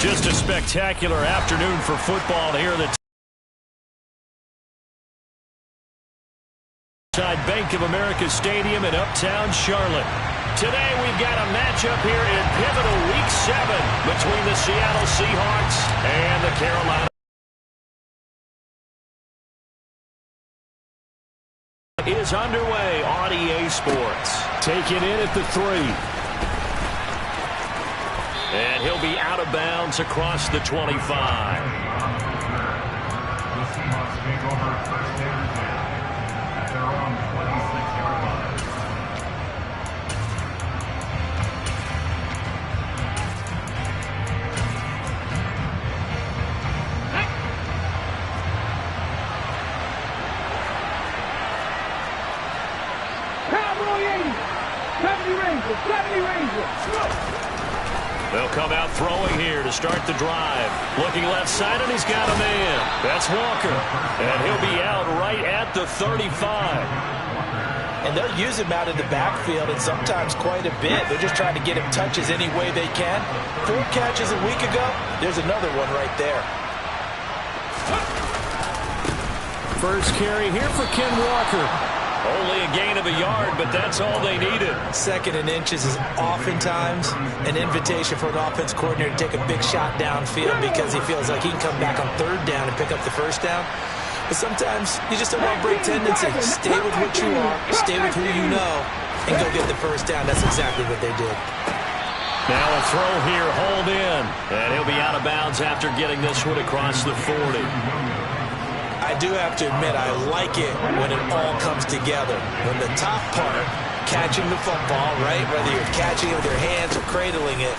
Just a spectacular afternoon for football here at the Bank of America Stadium in uptown Charlotte. Today we've got a matchup here in pivotal Week 7 between the Seattle Seahawks and the Carolina is underway on EA Sports. Taken in at the 3. And he'll be out of bounds across the 25. The Seahawks take over first down at their own 26-yard line. Cowboy 80, 70 Rangers. They'll come out throwing here to start the drive. Looking left side, and he's got a man. That's Walker. And he'll be out right at the 35. And they'll use him out in the backfield, and sometimes quite a bit. They're just trying to get him touches any way they can. 4 catches a week ago. There's another one right there. First carry here for Ken Walker. Only a gain of a yard, but that's all they needed. 2nd and inches is oftentimes an invitation for an offense coordinator to take a big shot downfield because he feels like he can come back on 3rd down and pick up the 1st down. But sometimes you just don't want to break tendency. Stay with what you are, stay with who you know, and go get the 1st down. That's exactly what they did. Now a throw here, hold in. And he'll be out of bounds after getting this one across the 40. I do have to admit, I like it when it all comes together. When the top part, catching the football, right, whether you're catching it with your hands or cradling it,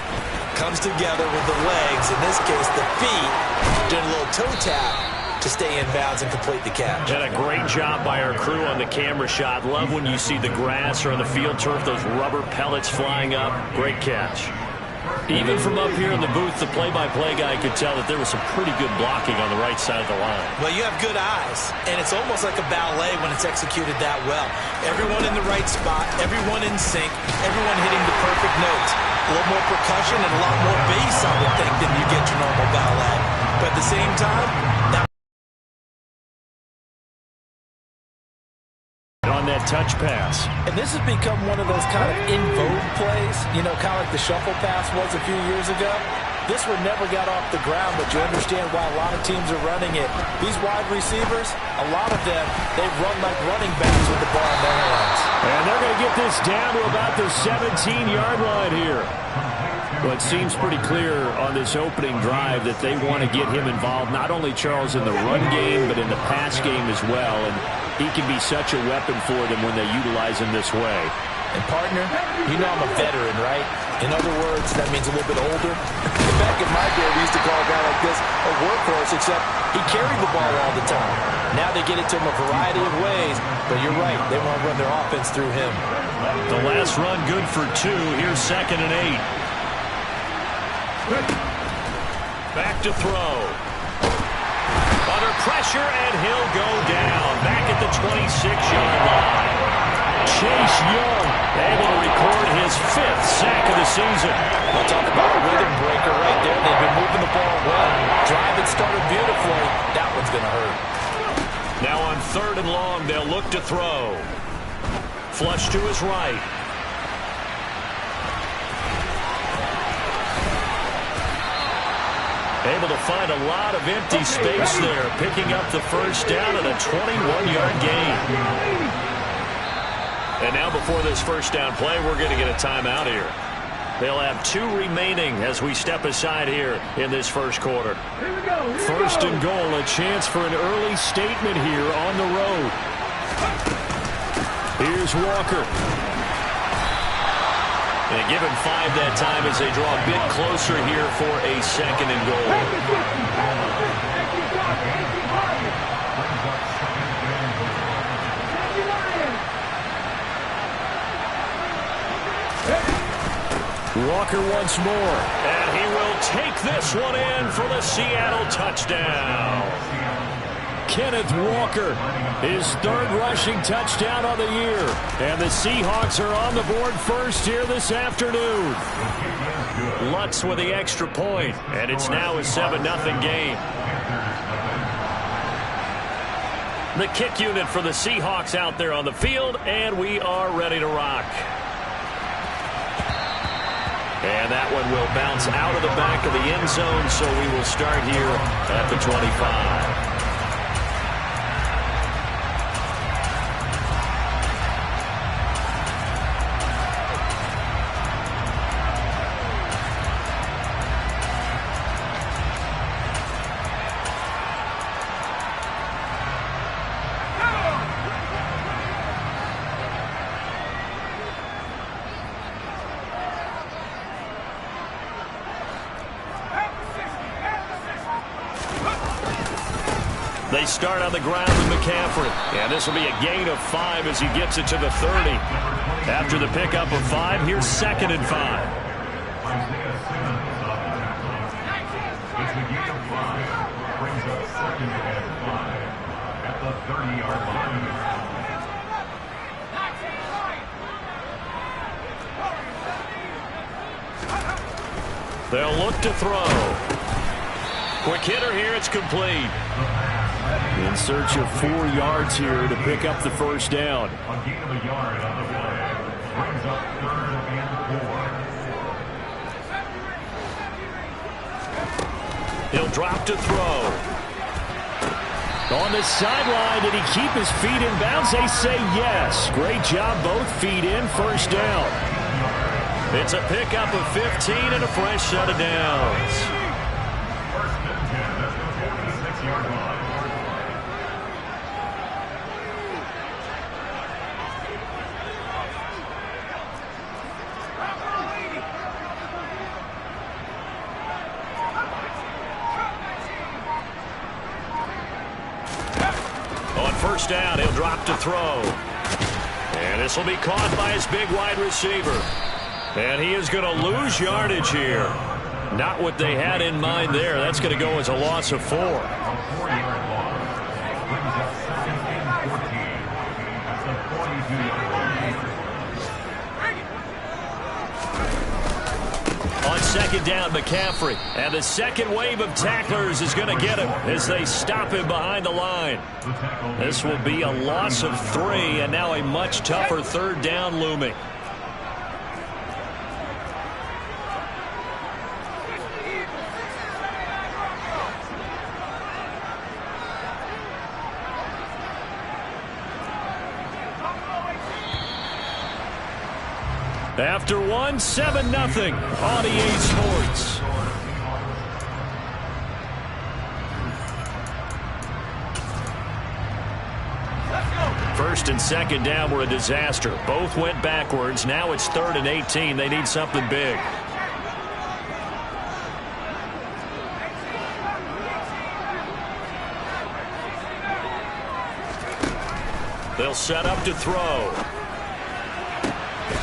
comes together with the legs, in this case the feet, doing a little toe tap to stay in bounds and complete the catch. And a great job by our crew on the camera shot. Love when you see the grass or on the field turf, those rubber pellets flying up. Great catch. Even from up here in the booth, the play-by-play guy could tell that there was some pretty good blocking on the right side of the line. Well, you have good eyes, and it's almost like a ballet when it's executed that well. Everyone in the right spot, everyone in sync, everyone hitting the perfect notes. A little more percussion and a lot more bass, I would think, than you get your normal ballet. But at the same time, that on that touch pass. And this has become one of those kind of in vogue plays, you know, kind of like the shuffle pass was a few years ago. This one never got off the ground, but you understand why a lot of teams are running it. These wide receivers, a lot of them, they run like running backs with the ball in their hands. And they're going to get this down to about the 17-yard line here. Well, it seems pretty clear on this opening drive that they want to get him involved, not only, Charles, in the run game, but in the pass game as well. And he can be such a weapon for them when they utilize him this way. And, partner, you know I'm a veteran, right? In other words, that means a little bit older. Back in my day, we used to call a guy like this a workhorse, except he carried the ball all the time. Now they get it to him a variety of ways, but you're right, they want to run their offense through him. The last run good for 2. Here's 2nd and 8. Back to throw. Under pressure, and he'll go down. Back at the 26-yard line. Chase Young able to record his 5th sack of the season. We'll talk about a rhythm breaker right there. They've been moving the ball well. Drive it started beautifully. That one's going to hurt. Now on 3rd and long, they'll look to throw. Flush to his right. Able to find a lot of empty space there, picking up the 1st down and a 21-yard gain. And now before this 1st down play, we're going to get a timeout here. They'll have 2 remaining as we step aside here in this 1st quarter. 1st and goal, a chance for an early statement here on the road. Here's Walker. They give him 5 that time as they draw a bit closer here for a 2nd and goal. Walker once more, and he will take this one in for the Seattle touchdown. Kenneth Walker, his third rushing touchdown of the year. And the Seahawks are on the board first here this afternoon. Lutz with the extra point, and it's now a 7-0 game. The kick unit for the Seahawks out there on the field, and we are ready to rock. And that one will bounce out of the back of the end zone, so we will start here at the 25. They start on the ground with McCaffrey. And this will be a gain of 5 as he gets it to the 30. After the pickup of 5, here's 2nd and 5. It's a gain of 5. Brings up 2nd and 5 at the 30-yard line. They'll look to throw. Quick hitter here, it's complete. In search of 4 yards here to pick up the first down. A gain of a yard on the play. Brings up 3rd and 4. He'll drop to throw. On the sideline, did he keep his feet in bounds? They say yes. Great job, both feet in, first down. It's a pickup of 15 and a fresh set of downs. First and 10 at the 46-yard line. First down, he'll drop to throw. And this will be caught by his big wide receiver. And he is going to lose yardage here. Not what they had in mind there. That's going to go as a loss of 4. A 4-yard loss. Brings up 2nd and 14. That's a 42-yard line. On 2nd down, McCaffrey. And the second wave of tacklers is going to get him as they stop him behind the line. This will be a loss of 3, and now a much tougher 3rd down looming. After 1, 7-0 on EA Sports. First and 2nd down were a disaster. Both went backwards. Now it's 3rd and 18. They need something big. They'll set up to throw.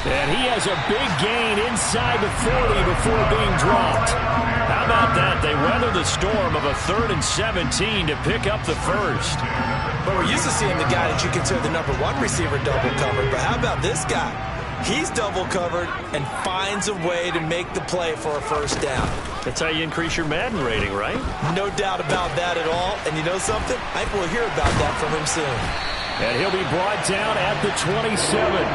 And he has a big gain inside the 40 before being dropped. How about that? They weather the storm of a 3rd and 17 to pick up the first. But we're used to seeing the guy that you consider the number 1 receiver double covered. But how about this guy? He's double covered and finds a way to make the play for a first down. That's how you increase your Madden rating, right? No doubt about that at all. And you know something? I think we'll hear about that from him soon. And he'll be brought down at the 27.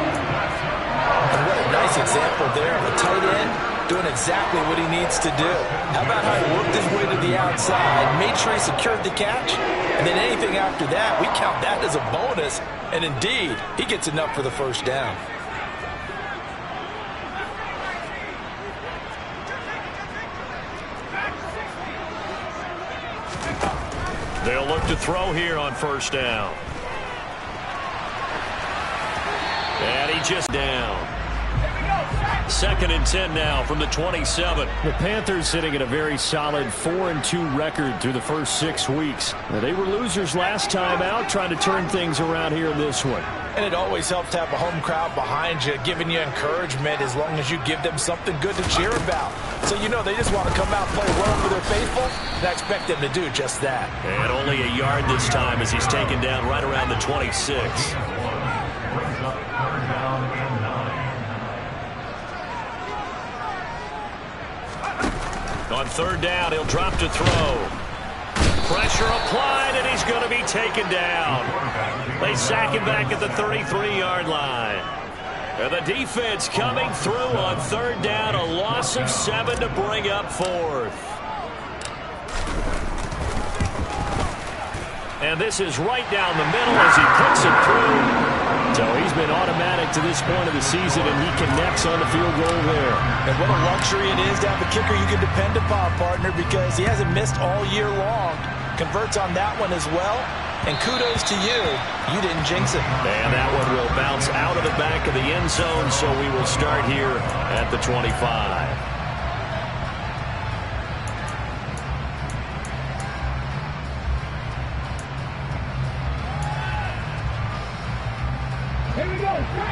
And what a nice example there of a tight end doing exactly what he needs to do. How about how he worked his way to the outside, made sure he secured the catch, and then anything after that, we count that as a bonus. And indeed, he gets enough for the first down. They'll look to throw here on first down. And he just down. 2nd and 10 now from the 27. The Panthers sitting at a very solid 4-2 record through the first 6 weeks. Now, they were losers last time out, trying to turn things around here in this one. And it always helps to have a home crowd behind you, giving you encouragement as long as you give them something good to cheer about. So you know they just want to come out and play well for their faithful, and I expect them to do just that. And only a yard this time as he's taken down right around the 26. Brings up 3rd down and 9. On 3rd down, he'll drop to throw. Pressure applied, and he's going to be taken down. They sack him back at the 33-yard line. And the defense coming through on 3rd down, a loss of 7 to bring up 4th. And this is right down the middle as he puts it through. So he's been automatic to this point of the season, and he connects on the field goal there. And what a luxury it is to have a kicker you can depend upon, partner, because he hasn't missed all year long. Converts on that one as well. And kudos to you. You didn't jinx it. And that one will bounce out of the back of the end zone, so we will start here at the 25.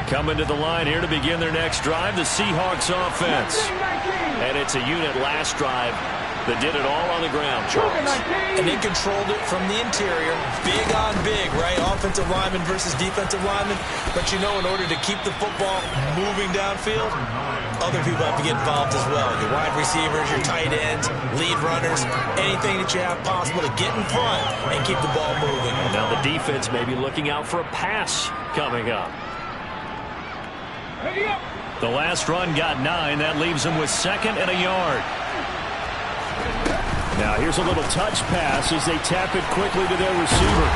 Coming to the line here to begin their next drive, the Seahawks offense. And it's a unit last drive that did it all on the ground, Charles. And they controlled it from the interior. Big on big, right? Offensive lineman versus defensive lineman. But you know, in order to keep the football moving downfield, other people have to get involved as well. Your wide receivers, your tight ends, lead runners, anything that you have possible to get in front and keep the ball moving. Now the defense may be looking out for a pass coming up. The last run got 9. That leaves him with 2nd and a yard. Now here's a little touch pass as they tap it quickly to their receiver.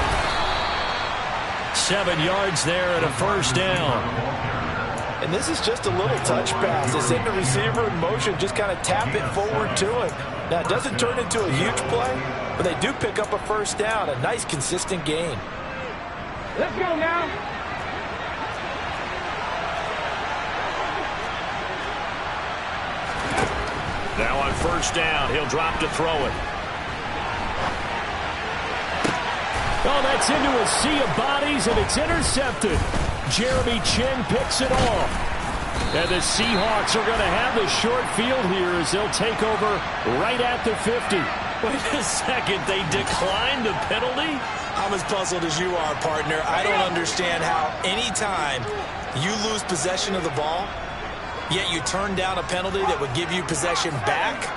7 yards there and a 1st down. And this is just a little touch pass. They send the receiver in motion, just kind of tap it forward to him. Now, it doesn't turn into a huge play, but they do pick up a 1st down. A nice, consistent gain. Let's go now. Now on 1st down, he'll drop to throw it. Oh, that's into a sea of bodies, and it's intercepted. Jeremy Chin picks it off. And the Seahawks are going to have the short field here as they'll take over right at the 50. Wait a second, they declined the penalty? I'm as puzzled as you are, partner. I don't understand how any time you lose possession of the ball, yet you turn down a penalty that would give you possession back.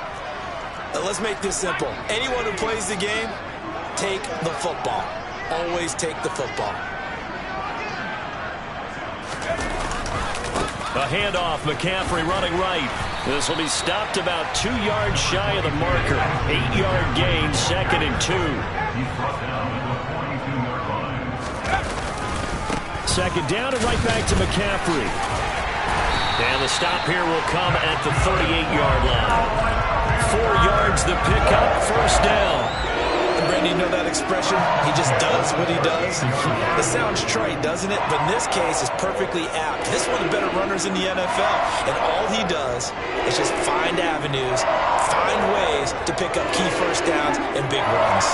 Let's make this simple. Anyone who plays the game, take the football. Always take the football. A handoff, McCaffrey running right. This will be stopped about 2 yards shy of the marker. 8-yard gain, 2nd and 2. He's brought down at the 42-yard line. 2nd down and right back to McCaffrey. And the stop here will come at the 38-yard line. 4 yards the pickup, 1st down. Brandon, you know that expression? He just does what he does. It sounds trite, doesn't it? But in this case, it's perfectly apt. This is one of the better runners in the NFL. And all he does is just find avenues, find ways to pick up key 1st downs and big runs.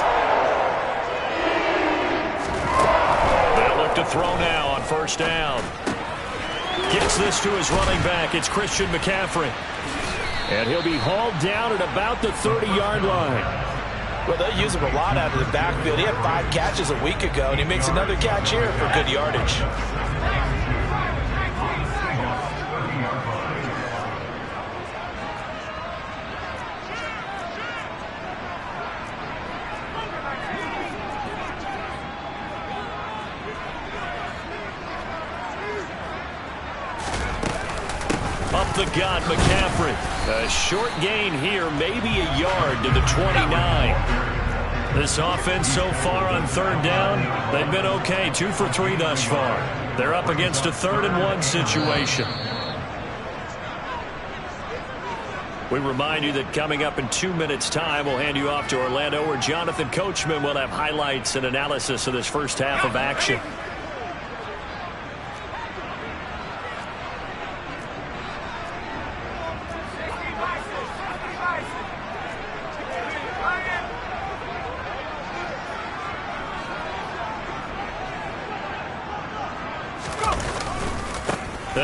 They'll look to throw now on 1st down. Gets this to his running back. It's Christian McCaffrey. And he'll be hauled down at about the 30-yard line. Well, they'll use him a lot out of the backfield. He had 5 catches a week ago, and he makes another catch here for good yardage. Up the gut, McCaffrey. A short gain here, maybe a yard to the 29. This offense so far on 3rd down, they've been okay. 2 for 3 thus far. They're up against a 3rd and 1 situation. We remind you that coming up in 2 minutes' time, we'll hand you off to Orlando, where Jonathan Coachman will have highlights and analysis of this first half of action.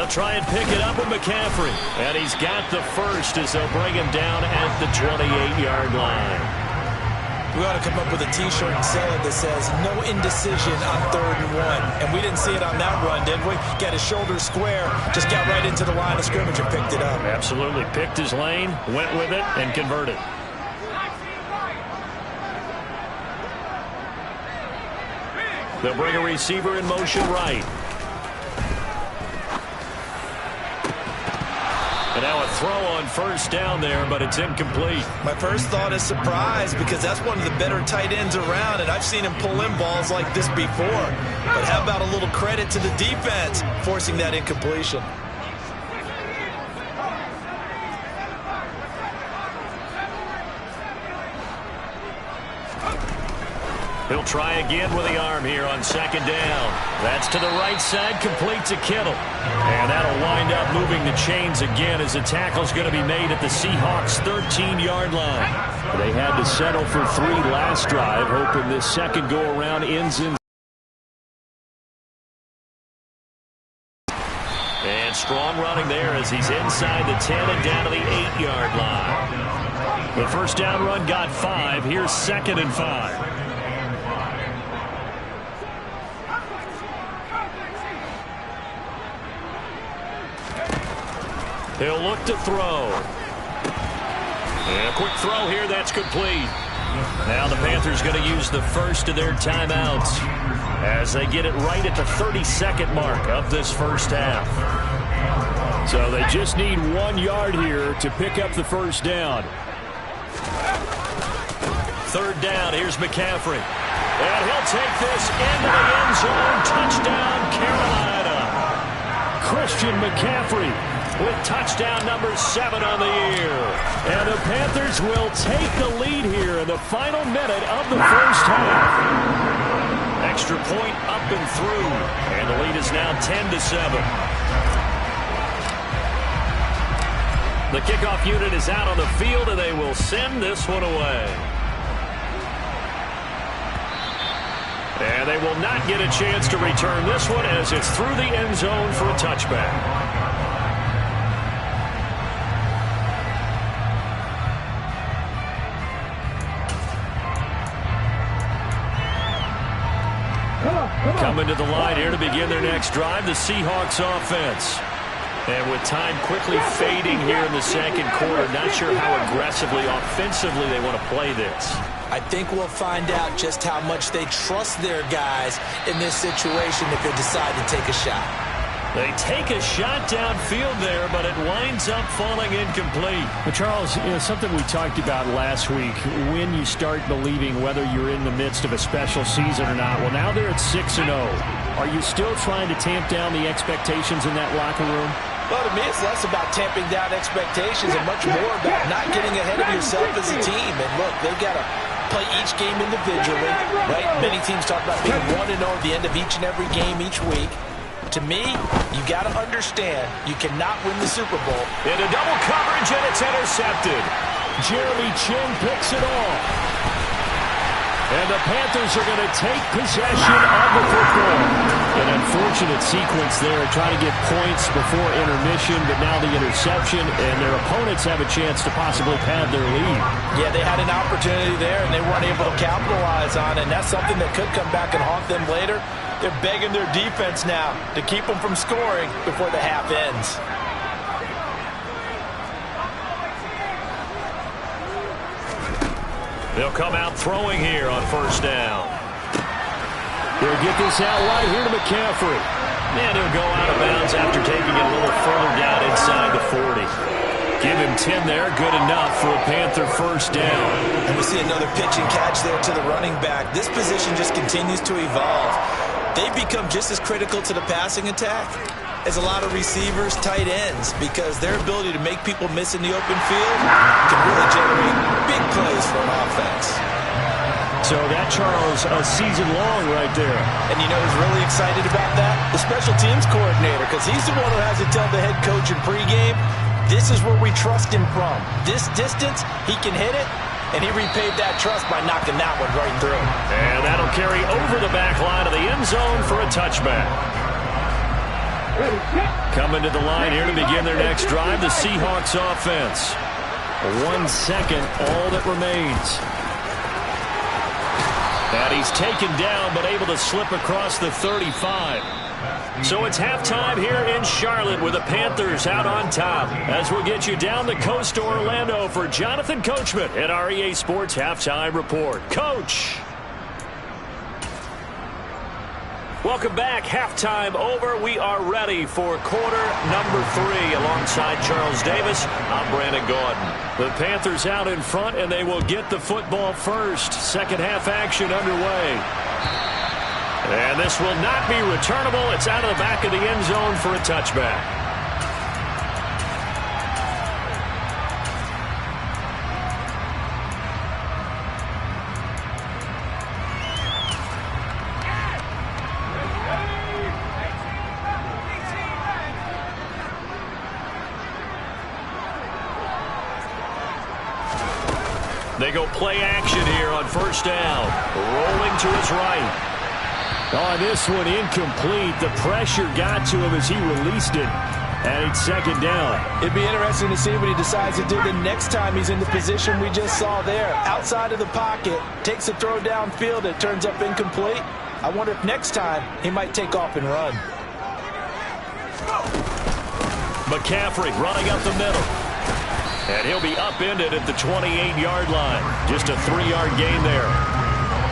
They'll try and pick it up with McCaffrey. And he's got the first as they'll bring him down at the 28-yard line. We ought to come up with a T-shirt and sell it that says, no indecision on 3rd and 1. And we didn't see it on that run, did we? Got his shoulder square, just got right into the line of scrimmage and picked it up. Absolutely. Picked his lane, went with it, and converted. They'll bring a receiver in motion right. And now a throw on first down there, but it's incomplete. My first thought is surprise because that's one of the better tight ends around, and I've seen him pull in balls like this before. But how about a little credit to the defense forcing that incompletion? He'll try again with the arm here on 2nd down. That's to the right side, complete to Kittle. And that'll wind up moving the chains again as the tackle's going to be made at the Seahawks' 13-yard line. They had to settle for 3 last drive, hoping this second go-around ends in. And strong running there as he's inside the 10 and down to the 8-yard line. The first down run got 5. Here's 2nd and 5. He'll look to throw. And a quick throw here, that's complete. Now the Panthers going to use the first of their timeouts as they get it right at the 32nd mark of this first half. So they just need 1 yard here to pick up the first down. 3rd down, here's McCaffrey. And he'll take this into the end zone. Touchdown, Carolina. Christian McCaffrey with touchdown number 7 on the year. And the Panthers will take the lead here in the final minute of the first half. Extra point up and through. And the lead is now 10-7. The kickoff unit is out on the field, and they will send this one away. And they will not get a chance to return this one as it's through the end zone for a touchback. Coming to the line here to begin their next drive, the Seahawks offense. And with time quickly fading here in the second quarter, not sure how aggressively, offensively they want to play this. I think we'll find out just how much they trust their guys in this situation if they decide to take a shot. They take a shot downfield there, but it winds up falling incomplete. But Charles, something we talked about last week, when you start believing whether you're in the midst of a special season or not. Well, now they're at 6-0. Are you still trying to tamp down the expectations in that locker room? Well, to me, it's less about tamping down expectations and much more about not getting ahead of yourself as a team. And look, they've got to play each game individually, right? Many teams talk about being 1-0 at the end of each and every game each week. To me, you got to understand you cannot win the Super Bowl. Into double coverage, and it's intercepted. Jeremy Chin picks it off. And the Panthers are going to take possession of the football. An unfortunate sequence there, trying to get points before intermission, but now the interception, and their opponents have a chance to possibly pad their lead. Yeah, they had an opportunity there, and they weren't able to capitalize on it, and that's something that could come back and haunt them later. They're begging their defense now to keep them from scoring before the half ends. They'll come out throwing here on first down. They'll get this out wide here to McCaffrey. And he'll go out of bounds after taking it a little further down inside the 40. Give him 10 there, good enough for a Panther first down. And we see another pitch and catch there to the running back. This position just continues to evolve. They've become just as critical to the passing attack as a lot of receivers, tight ends, because their ability to make people miss in the open field can really generate big plays for an offense. So that, Charles, a season long right there. And you know who's really excited about that? The special teams coordinator, because he's the one who has to tell the head coach in pregame, this is where we trust him from. This distance, he can hit it, and he repaid that trust by knocking that one right through. And that'll carry over the back line of the end zone for a touchback. Coming to the line here to begin their next drive, the Seahawks offense. 1 second, all that remains. And he's taken down, but able to slip across the 35. So it's halftime here in Charlotte with the Panthers out on top. As we'll get you down the coast to Orlando for Jonathan Coachman at our EA Sports Halftime Report. Coach! Welcome back. Halftime over. We are ready for quarter number 3. Alongside Charles Davis, I'm Brandon Gaudin. The Panthers out in front, and they will get the football first. Second half action underway. And this will not be returnable. It's out of the back of the end zone for a touchback. They go play action here on first down. Rolling to his right. On this one, incomplete. The pressure got to him as he released it. And it's second down. It'd be interesting to see what he decides to do the next time he's in the position we just saw there. Outside of the pocket, takes a throw downfield. It turns up incomplete. I wonder if next time he might take off and run. McCaffrey running up the middle. And he'll be upended at the 28-yard line. Just a 3-yard gain there.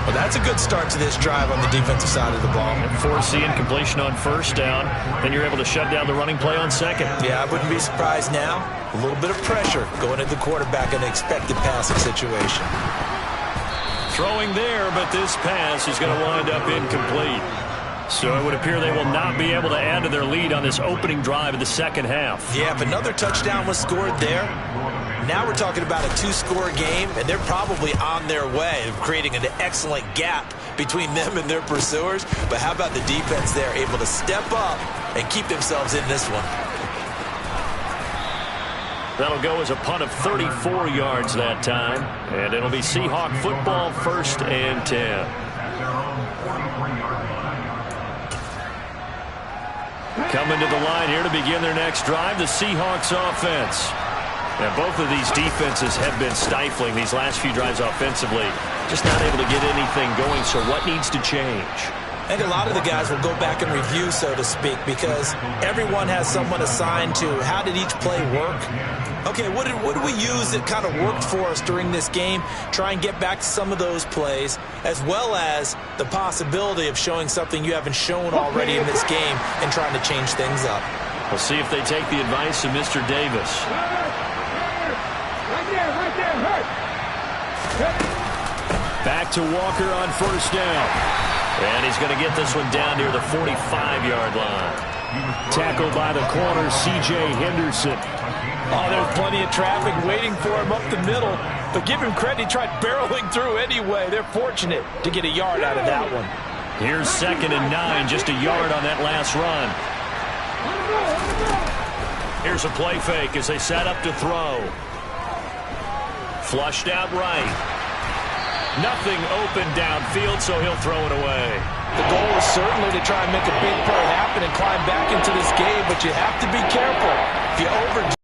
Well, that's a good start to this drive on the defensive side of the ball. Force the incompletion on first down. Then you're able to shut down the running play on second. Yeah, I wouldn't be surprised now. A little bit of pressure going at the quarterback in the expected passing situation. Throwing there, but this pass is going to wind up incomplete. So it would appear they will not be able to add to their lead on this opening drive of the second half. Yeah, if another touchdown was scored there, now we're talking about a 2-score game, and they're probably on their way of creating an excellent gap between them and their pursuers. But how about the defense there, able to step up and keep themselves in this one? That'll go as a punt of 34 yards that time, and it'll be Seahawk football, 1st and 10. Coming to the line here to begin their next drive, the Seahawks offense. Now, both of these defenses have been stifling these last few drives offensively. Just not able to get anything going, so what needs to change? I think a lot of the guys will go back and review, so to speak, because everyone has someone assigned to how did each play work. Okay, what did we use that kind of worked for us during this game? Try and get back to some of those plays, as well as the possibility of showing something you haven't shown already in this game and trying to change things up. We'll see if they take the advice of Mr. Davis. Right there, Back to Walker on first down. And he's going to get this one down near the 45-yard line. Tackled by the corner, C.J. Henderson. Oh, there's plenty of traffic waiting for him up the middle. But give him credit, he tried barreling through anyway. They're fortunate to get a yard out of that one. Here's 2nd and 9, just a yard on that last run. Here's a play fake as they set up to throw. Flushed out right. Nothing open downfield, so he'll throw it away. The goal is certainly to try and make a big play happen and climb back into this game, but you have to be careful. If you overdo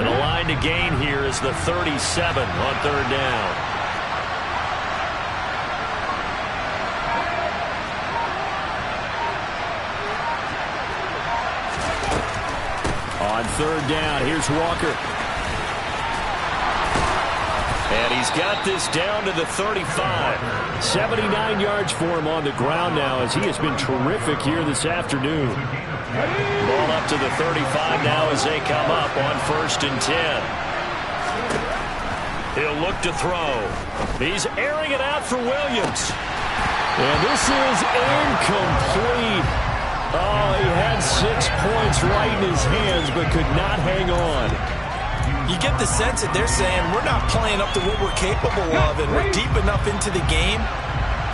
And the line to gain here is the 37 on 3rd down. On 3rd down, here's Walker. And he's got this down to the 35. 79 yards for him on the ground now, as he has been terrific here this afternoon. Ball up to the 35 now as they come up on 1st and 10. He'll look to throw. He's airing it out for Williams. And this is incomplete. Oh, he had 6 points right in his hands, but could not hang on. You get the sense that they're saying we're not playing up to what we're capable of, and we're deep enough into the game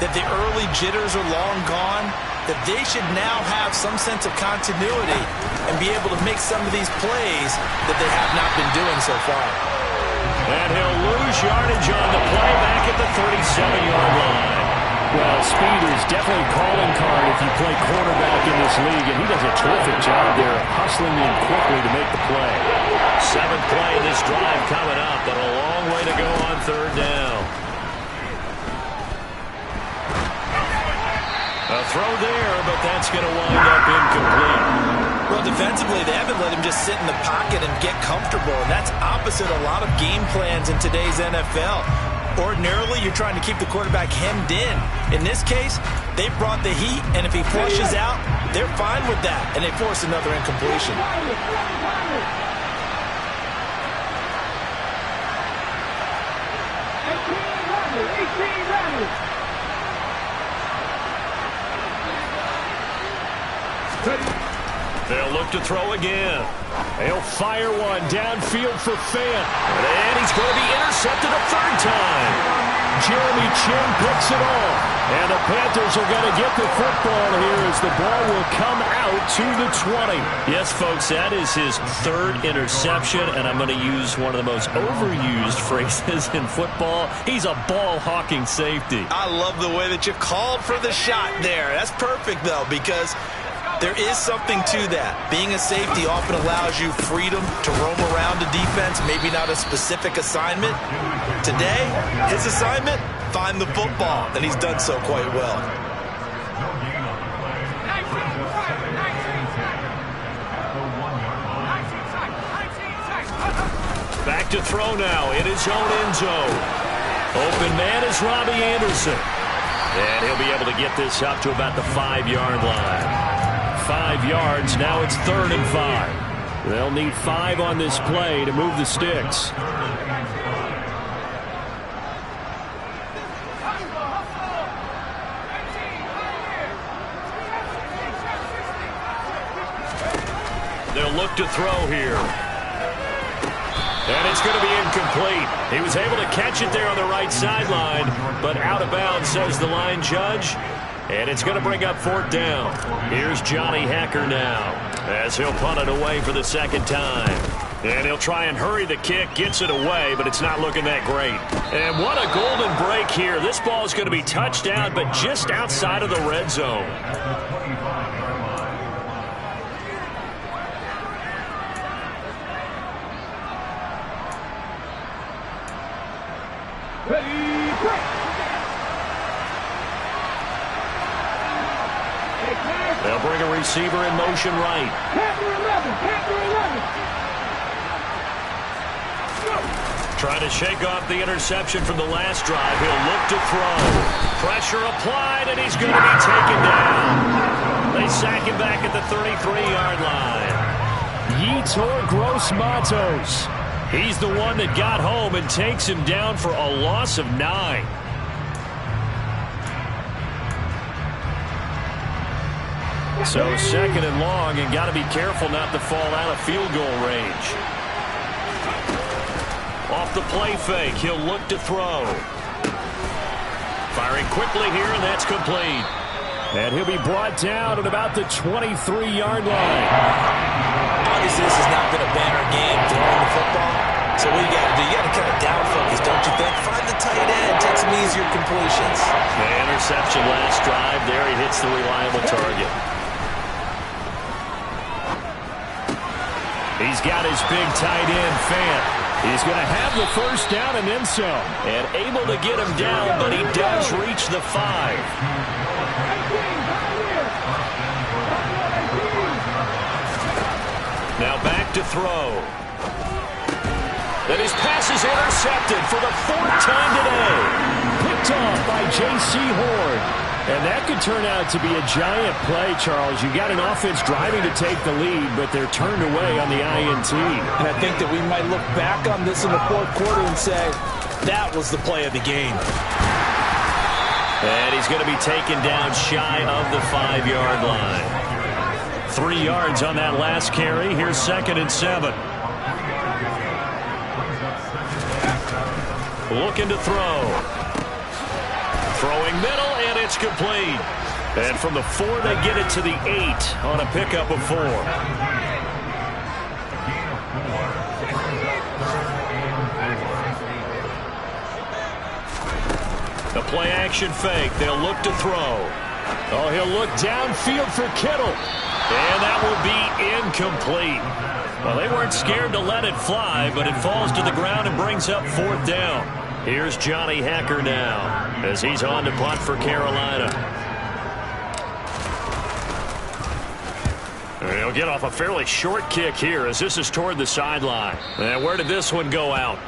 that the early jitters are long gone, that they should now have some sense of continuity and be able to make some of these plays that they have not been doing so far. And he'll lose yardage on the play back at the 37-yard line. Well, speed is definitely a calling card if you play quarterback in this league, and he does a terrific job there hustling in quickly to make the play. 7th play of this drive coming up, but a long way to go on 3rd down. A throw there, but that's going to wind up incomplete. Well, defensively, they haven't let him just sit in the pocket and get comfortable, and that's opposite a lot of game plans in today's NFL. Ordinarily, you're trying to keep the quarterback hemmed in. In this case, they brought the heat, and if he flushes out, they're fine with that, and they force another incompletion. They'll look to throw again. He'll fire one downfield for Fant. And he's going to be intercepted a 3rd time. Jeremy Chin picks it off. And the Panthers are going to get the football here as the ball will come out to the 20. Yes, folks, that is his 3rd interception, and I'm going to use one of the most overused phrases in football. He's a ball-hawking safety. I love the way that you called for the shot there. That's perfect, though, because there is something to that. Being a safety often allows you freedom to roam around a defense, maybe not a specific assignment. Today, his assignment, find the football, and he's done so quite well. Back to throw now in his own end zone. Open man is Robbie Anderson. And he'll be able to get this up to about the 5-yard line. 5 yards, now it's 3rd and 5. They'll need 5 on this play to move the sticks. They'll look to throw here. And it's going to be incomplete. He was able to catch it there on the right sideline, but out of bounds, says the line judge. And it's going to bring up 4th down. Here's Johnny Hacker now as he'll punt it away for the 2nd time. And he'll try and hurry the kick, gets it away, but it's not looking that great. And what a golden break here. This ball is going to be touchdown, but just outside of the red zone. They'll bring a receiver in motion right. Trying to shake off the interception from the last drive. He'll look to throw. Pressure applied, and he's going to be taken down. They sack him back at the 33-yard line. Yetur Gross-Matos. He's the one that got home and takes him down for a loss of 9. So 2nd and long, and got to be careful not to fall out of field goal range. Off the play fake, he'll look to throw. Firing quickly here, and that's complete. And he'll be brought down at about the 23-yard line. Obviously, this has not been a banner game throwing the football. So what you got to do, you got to kind of down focus, don't you think? Find the tight end, take some easier completions. The interception last drive, there he hits the reliable target. He's got his big tight end, Fant. He's going to have the 1st down and then some. And able to get him down, but he does reach the 5. Now back to throw. And his pass is intercepted for the 4th time today. Picked off by J.C. Horn. And that could turn out to be a giant play, Charles. You got an offense driving to take the lead, but they're turned away on the INT. And I think that we might look back on this in the 4th quarter and say, that was the play of the game. And he's going to be taken down shy of the 5-yard line. 3 yards on that last carry. Here's 2nd and 7. Looking to throw. Throwing middle, and it's complete. And from the 4, they get it to the 8 on a pickup of 4. The play action fake. They'll look to throw. Oh, he'll look downfield for Kittle. And that will be incomplete. Well, they weren't scared to let it fly, but it falls to the ground and brings up 4th down. Here's Johnny Hecker now as he's on to punt for Carolina. And he'll get off a fairly short kick here as this is toward the sideline. And where did this one go out?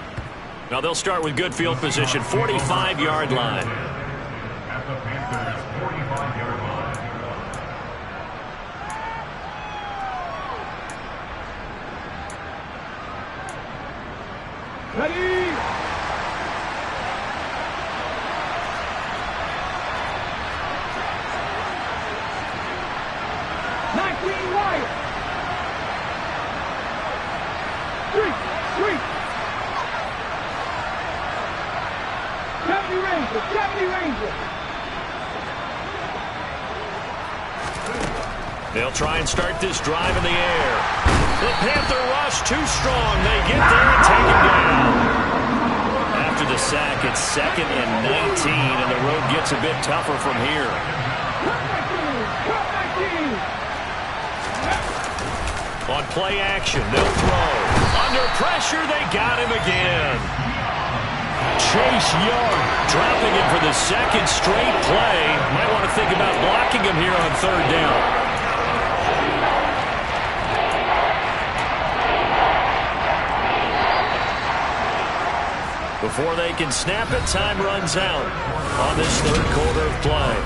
Now they'll start with good field position, 45-yard line. At the Panthers' 45-yard line. Ready? Wire. 3. 70 Ranger. They'll try and start this drive in the air. The Panther rush too strong. They get there and take him down. After the sack, it's 2nd and 19, and the road gets a bit tougher from here. On play action, they'll throw. Under pressure, they got him again. Chase Young dropping him for the 2nd straight play. Might want to think about blocking him here on 3rd down. Before they can snap it, time runs out on this 3rd quarter of play.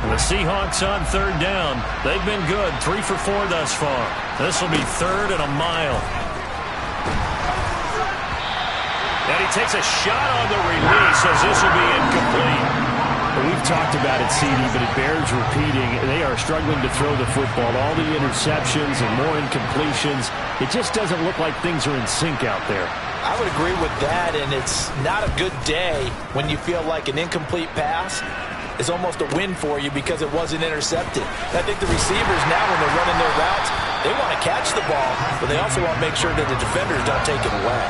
The Seahawks on 3rd down. They've been good, 3 for 4 thus far. This will be 3rd and a mile. And he takes a shot on the release as this will be incomplete. Well, we've talked about it, CD, but it bears repeating. They are struggling to throw the football. All the interceptions and more incompletions. It just doesn't look like things are in sync out there. I would agree with that, and it's not a good day when you feel like an incomplete pass is almost a win for you because it wasn't intercepted. And I think the receivers now, when they're running their routes, they want to catch the ball, but they also want to make sure that the defenders don't take it away.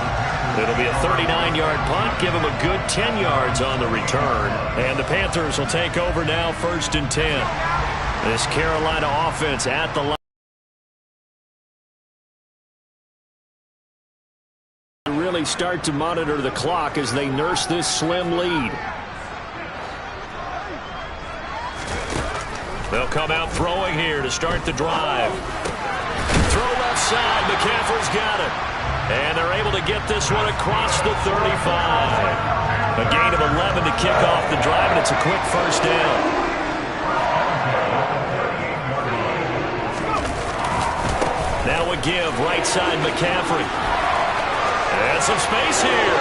It'll be a 39-yard punt, give them a good 10 yards on the return. And the Panthers will take over now, 1st and 10. This Carolina offense at the line. Really start to monitor the clock as they nurse this slim lead. They'll come out throwing here to start the drive. Throw left side. McCaffrey's got it. And they're able to get this one across the 35. A gain of 11 to kick off the drive, and it's a quick 1st down. Now a give, right side McCaffrey. And some space here.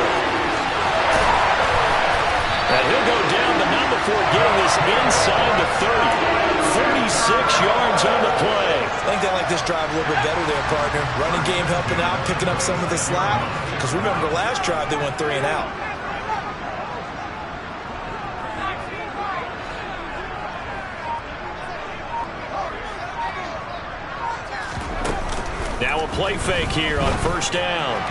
And he'll go down, but not before getting this inside the 30. 36 yards on the play. I think they like this drive a little bit better there, partner. Running game helping out, picking up some of the slack. Because remember, the last drive they went 3 and out. Now a play fake here on 1st down.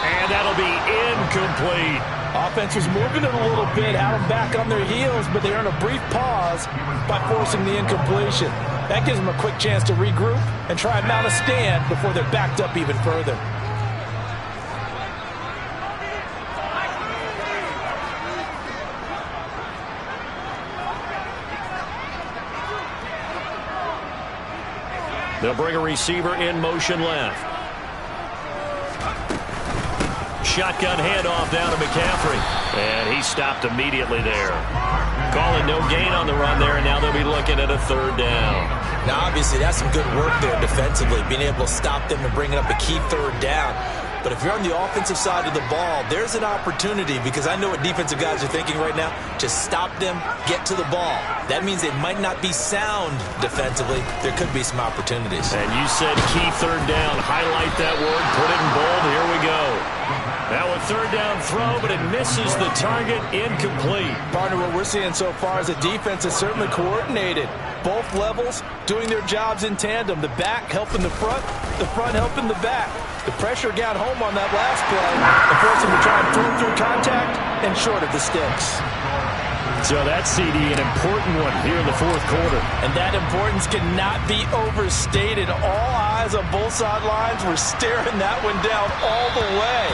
And that'll be incomplete. Offense was moving it a little bit, out and back on their heels, but they earn a brief pause by forcing the incompletion. That gives them a quick chance to regroup and try and mount a stand before they're backed up even further. They'll bring a receiver in motion left. Shotgun handoff down to McCaffrey. And he stopped immediately there. Calling no gain on the run there, and now they'll be looking at a 3rd down. Now, obviously, that's some good work there defensively, being able to stop them and bringing up a key 3rd down. But if you're on the offensive side of the ball, there's an opportunity, because I know what defensive guys are thinking right now. Just stop them, get to the ball. That means they might not be sound defensively. There could be some opportunities. And you said key third down. Highlight that word. Put it in bold. Here we go. Now a third down throw, but it misses the target. Incomplete. Partner, what we're seeing so far is the defense is certainly coordinated. Both levels doing their jobs in tandem. The back helping the front helping the back. The pressure got home on that last play and forced him to try and throw through contact and short of the sticks. So that CD, an important one here in the fourth quarter. And that importance cannot be overstated. All eyes on both sidelines were staring that one down all the way.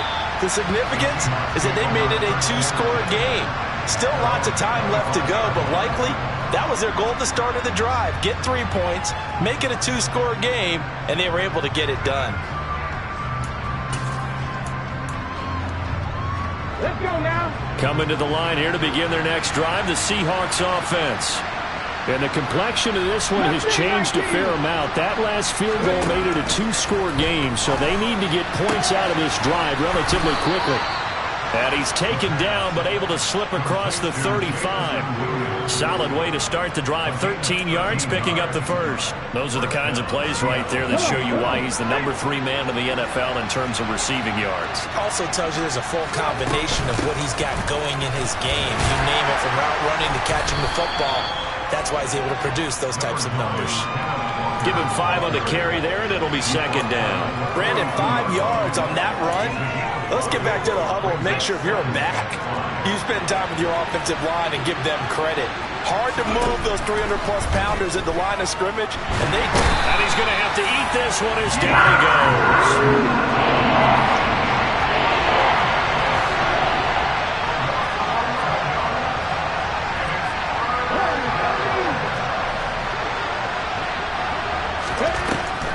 The significance is that they made it a two-score game. Still lots of time left to go, but likely that was their goal at the start of the drive. Get 3 points, make it a two-score game, and they were able to get it done. Let's go now. Coming to the line here to begin their next drive, the Seahawks offense. And the complexion of this one has changed a fair amount. That last field goal made it a two-score game, so they need to get points out of this drive relatively quickly. And he's taken down, but able to slip across the 35. Solid way to start the drive. 13 yards, picking up the first. Those are the kinds of plays right there that show you why he's the number 3 man in the NFL in terms of receiving yards. Also tells you there's a full combination of what he's got going in his game. You name it, from route running to catching the football. That's why he's able to produce those types of numbers. Give him 5 on the carry there, and it'll be second down. Brandon, 5 yards on that run. Let's get back to the huddle and make sure if you're a back, you spend time with your offensive line and give them credit. Hard to move those 300-plus pounders at the line of scrimmage, and they do. And he's going to have to eat this one as down he goes.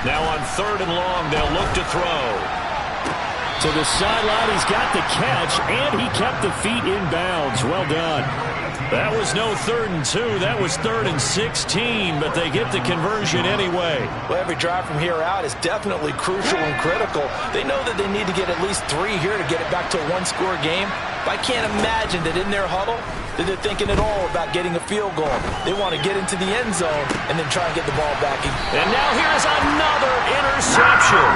Now on 3rd and long, they'll look to throw. To the sideline, he's got the catch, and he kept the feet in bounds. Well done. That was no 3rd and 2. That was 3rd and 16, but they get the conversion anyway. Well, every drive from here out is definitely crucial and critical. They know that they need to get at least 3 here to get it back to a one-score game. But I can't imagine that in their huddle that they're thinking at all about getting a field goal. They want to get into the end zone and then try and get the ball back. And now here's another interception.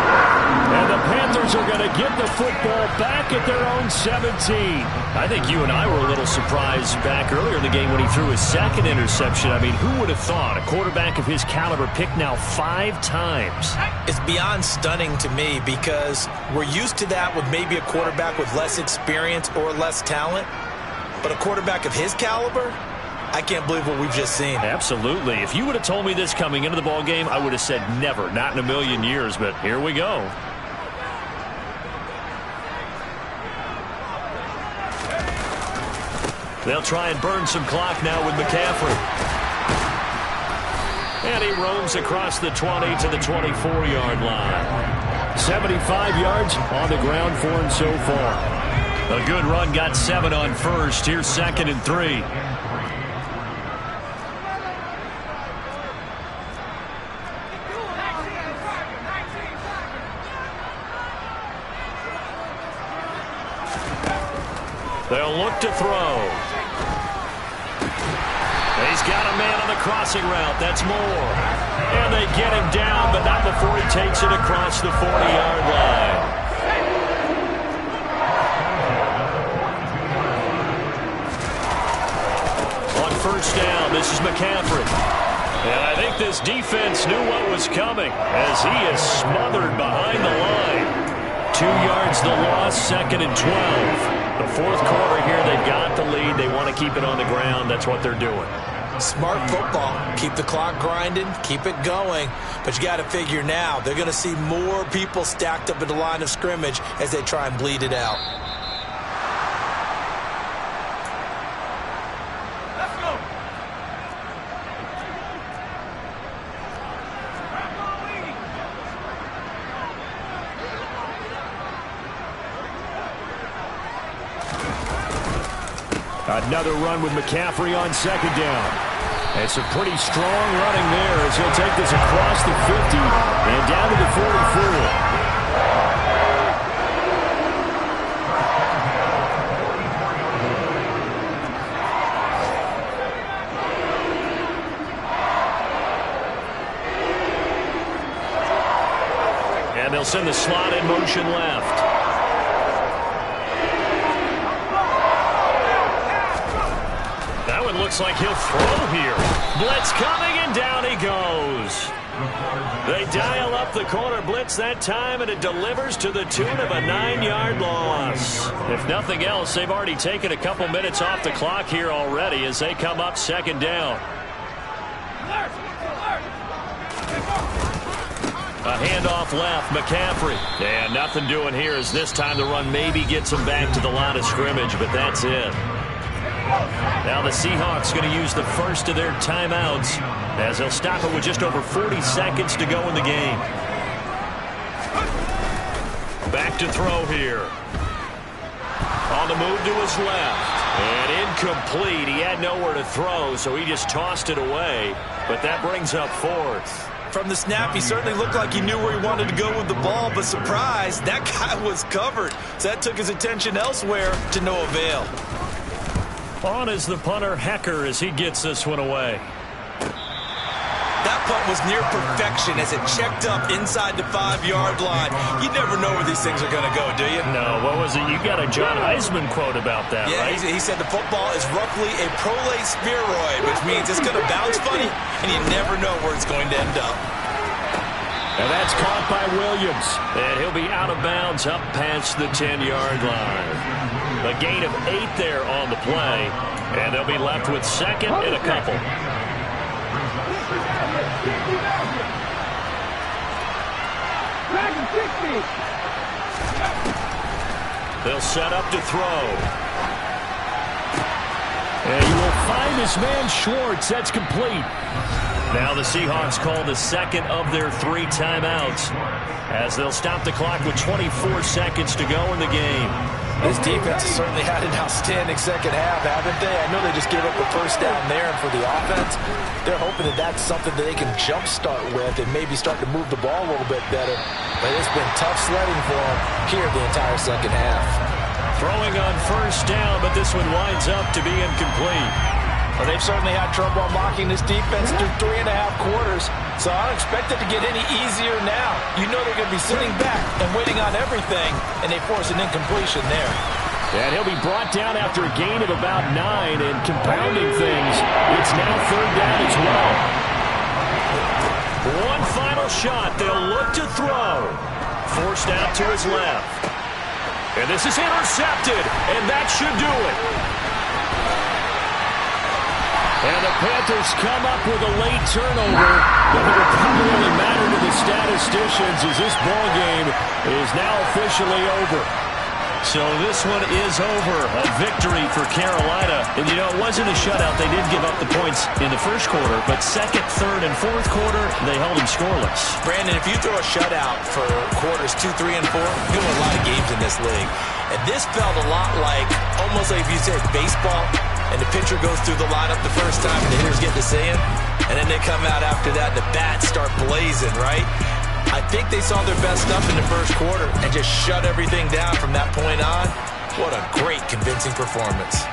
And the Panthers are going to get the football back at their own 17. I think you and I were a little surprised back earlier in the game when he threw his second interception. I mean, who would have thought a quarterback of his caliber picked now 5 times? It's beyond stunning to me, because we're used to that with maybe a quarterback with less experience or less talent. But a quarterback of his caliber, I can't believe what we've just seen. Absolutely. If you would have told me this coming into the ball game, I would have said never, not in a million years. But here we go. They'll try and burn some clock now with McCaffrey. And he roams across the 20 to the 24-yard line. 75 yards on the ground for him so far. A good run, got 7 on first. Here's 2nd and 3. They'll look to throw. He's got a man on the crossing route. That's Moore. And they get him down, but not before he takes it across the 40-yard line. First down, this is McCaffrey. And I think this defense knew what was coming as he is smothered behind the line. 2 yards the loss, 2nd and 12. The fourth quarter here, they've got the lead. They want to keep it on the ground. That's what they're doing. Smart football. Keep the clock grinding, keep it going. But you got to figure now, they're going to see more people stacked up at the line of scrimmage as they try and bleed it out. Another run with McCaffrey on 2nd down. And some pretty strong running there as he'll take this across the 50 and down to the 44. And they'll send the slot in motion left. That one looks like he'll throw here. Blitz coming, and down he goes. They dial up the corner blitz that time, and it delivers to the tune of a 9-yard loss. If nothing else, they've already taken a couple minutes off the clock here already as they come up second down. A handoff left, McCaffrey. And nothing doing here as this time the run maybe gets them back to the line of scrimmage, but that's it. Now the Seahawks going to use the first of their timeouts as they'll stop it with just over 40 seconds to go in the game. Back to throw here. On the move to his left. And incomplete. He had nowhere to throw, so he just tossed it away. But that brings up fourth. From the snap, he certainly looked like he knew where he wanted to go with the ball, but surprise, that guy was covered. So that took his attention elsewhere to no avail. On is the punter, Hecker, as he gets this one away. That punt was near perfection as it checked up inside the 5-yard line. You never know where these things are going to go, do you? No, what was it? You got a John Heisman quote about that, right? Yeah, he said the football is roughly a prolate spheroid, which means it's going to bounce funny, and you never know where it's going to end up. And that's caught by Williams. And he'll be out of bounds up past the 10-yard line. A gain of 8 there on the play, and they'll be left with second and a couple. They'll set up to throw. And he will find his man Schwartz. That's complete. Now the Seahawks call the second of their 3 timeouts as they'll stop the clock with 24 seconds to go in the game. This defense has certainly had an outstanding second half, haven't they? I know they just gave up the first down there, and for the offense, they're hoping that that's something that they can jumpstart with and maybe start to move the ball a little bit better. But it's been tough sledding for them here the entire second half. Throwing on first down, but this one winds up to be incomplete. Well, they've certainly had trouble unlocking this defense through 3.5 quarters, so I don't expect it to get any easier now. You know they're going to be sitting back and waiting on everything, and they force an incompletion there. And he'll be brought down after a gain of about 9, and compounding things, it's now third down as well. One final shot. They'll look to throw. Forced out to his left. And this is intercepted, and that should do it. And the Panthers come up with a late turnover, but it will probably only matter to the statisticians as this ball game is now officially over. So this one is over. A victory for Carolina. And, you know, it wasn't a shutout. They did give up the points in the first quarter, but second, third, and fourth quarter, they held them scoreless. Brandon, if you throw a shutout for quarters 2, 3, and 4, you win a lot of games in this league. And this felt a lot like, almost like if you said baseball, and the pitcher goes through the lineup the first time, and the hitters get to see him, and then they come out after that, and the bats start blazing, right? I think they saw their best stuff in the first quarter and just shut everything down from that point on. What a great, convincing performance.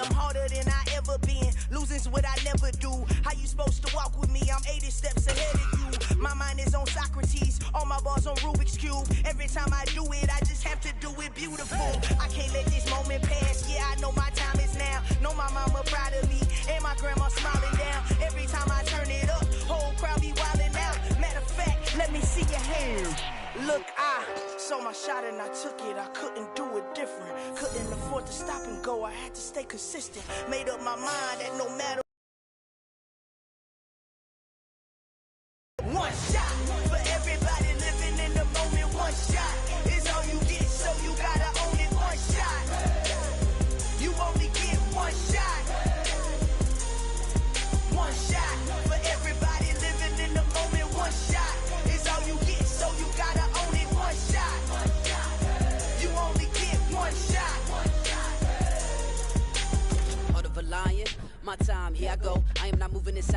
I'm harder than I ever been. Losing's what I never do. How you supposed to walk with me? I'm 80 steps ahead of you. My mind is on Socrates. All my bars on Rubik's Cube. Every time I do it, I just have to do it beautiful. I can't let this moment pass. Yeah, I know my time is now. Know my mama proud of me. And my grandma smiling down. Every time I turn it up, whole crowd be wilding out. Matter of fact, let me see your hands. Look, I saw my shot and I took it. I couldn't do it different. Couldn't afford to stop and go. I had to stay consistent. Made up my mind that no matter one shot for everybody living in the moment. One shot is all you get, so you gotta own it. One shot, you only get one shot. One shot for everybody living in the moment. One shot is all you get, so you gotta own it. One shot, you only get one shot. Heart of a lion, my time, here I go. I am not moving inside.